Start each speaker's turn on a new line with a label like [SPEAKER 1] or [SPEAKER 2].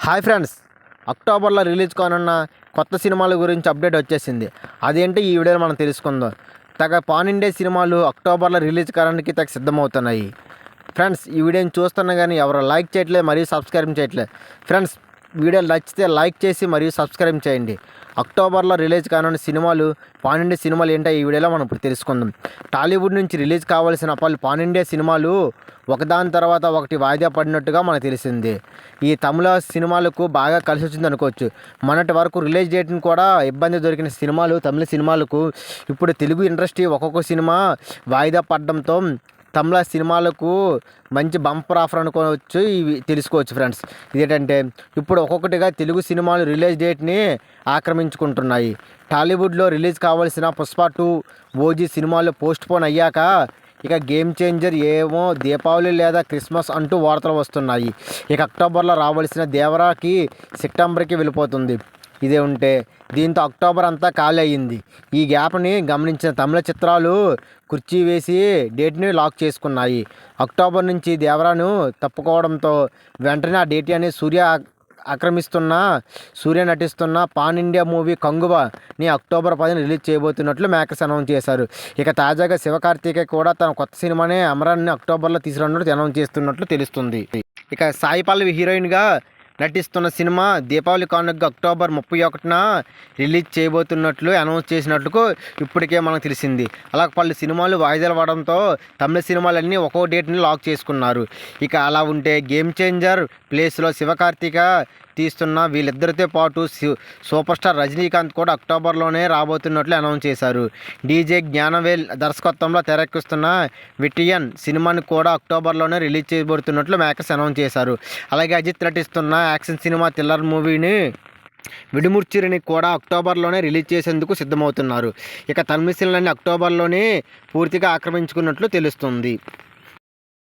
[SPEAKER 1] Hi friends, అక్టోబర్లో release కానున్న కొత్త సినిమాల గురించి అప్డేట్ వచ్చేసింది. అదేంటి ఈ వీడియోలో మనం తెలుసుకుందాం. పాన్ ఇండియా సినిమాలు అక్టోబర్లో రిలీజ్ కావడానికి సిద్ధమవుతున్నాయి. ఫ్రెండ్స్, ఈ వీడియోని చూస్తున్నా కానీ ఎవరు లైక్ చేయట్లేదు మరియు సబ్స్క్రైబ్ చేయట్లేదు. ఫ్రెండ్స్, వీడియోలు నచ్చితే లైక్ చేసి మరియు సబ్స్క్రైబ్ చేయండి. అక్టోబర్లో రిలీజ్ కానున్న సినిమాలు, పాన్ ఇండియా సినిమాలు ఏంటో ఈ వీడియోలో మనం ఇప్పుడు తెలుసుకుందాం. టాలీవుడ్ నుంచి రిలీజ్ కావాల్సిన పలు పాన్ ఇండియా సినిమాలు ఒకదాని తర్వాత ఒకటి వాయిదా పడినట్టుగా మనకు తెలిసింది. ఈ తమిళ సినిమాలకు బాగా కలిసి వచ్చింది అనుకోవచ్చు. మొన్నటి వరకు రిలీజ్ డేట్ని కూడా ఇబ్బంది దొరికిన సినిమాలు, తమిళ సినిమాలకు ఇప్పుడు తెలుగు ఇండస్ట్రీ ఒక్కొక్క సినిమా వాయిదా పడడంతో తమిళ సినిమాలకు మంచి బంపర్ ఆఫర్ అనుకోవచ్చు. ఇవి తెలుసుకోవచ్చు ఫ్రెండ్స్. ఇదేంటంటే ఇప్పుడు ఒక్కొక్కటిగా తెలుగు సినిమాలు రిలీజ్ డేట్ని ఆక్రమించుకుంటున్నాయి. టాలీవుడ్లో రిలీజ్ కావాల్సిన పుష్ప 2, ఓజీ సినిమాలు పోస్ట్ పోన్ అయ్యాక ఇక గేమ్ చేంజర్ ఏమో దీపావళి లేదా క్రిస్మస్ అంటూ వార్తలు వస్తున్నాయి. ఇక అక్టోబర్లో రావాల్సిన దేవరాకి సెప్టెంబర్కి వెళ్ళిపోతుంది. ఇదే ఉంటే దీంతో అక్టోబర్ అంతా ఖాళీ అయ్యింది. ఈ గ్యాప్ని గమనించిన తమిళ చిత్రాలు కుర్చీ వేసి డేట్ని లాక్ చేసుకున్నాయి. అక్టోబర్ నుంచి దేవరాను తప్పుకోవడంతో వెంటనే ఆ డేట్ అనేది సూర్య నటిస్తున్న పాన్ ఇండియా మూవీ కంగువాని అక్టోబర్ 10న రిలీజ్ చేయబోతున్నట్లు మేకర్స్ అనౌన్స్ చేశారు. ఇక తాజాగా శివకార్తికేయ కూడా తన కొత్త సినిమాని అమరాన్ని అక్టోబర్లో తీసుకురానున్నట్టు అనౌన్స్ చేస్తున్నట్లు తెలుస్తుంది. ఇక సాయి పల్లవి హీరోయిన్గా నటిస్తున్న సినిమా దీపావళి కానుకగా అక్టోబర్ 31న రిలీజ్ చేయబోతున్నట్లు అనౌన్స్ చేసినట్లు ఇప్పటికే మనకు తెలిసింది. అలా పలు సినిమాలు వాయిదాలు పడడంతో తమిళ సినిమాలన్నీ ఒక్కో డేట్ని లాక్ చేసుకున్నారు. ఇక అలా ఉంటే గేమ్ చేంజర్ ప్లేస్లో శివకార్తికేయ తీస్తున్న వీళ్ళిద్దరితో పాటు సూపర్ స్టార్ రజనీకాంత్ కూడా అక్టోబర్లోనే రాబోతున్నట్లు అనౌన్స్ చేశారు. డీజే జ్ఞానవేల్ దర్శకత్వంలో తెరకెక్కుస్తున్న విటియన్ సినిమాని కూడా అక్టోబర్లోనే రిలీజ్ చేయబోతున్నట్లు మేకర్స్ అనౌన్స్ చేశారు. అలాగే అజిత్ నటిస్తున్న యాక్షన్ సినిమా థ్రిల్లర్ మూవీని విడుముర్చిని కూడా అక్టోబర్లోనే రిలీజ్ చేసేందుకు సిద్ధమవుతున్నారు. ఇక తమిళ సినిమాలన్నీ అక్టోబర్లోనే పూర్తిగా ఆక్రమించుకున్నట్లు తెలుస్తుంది.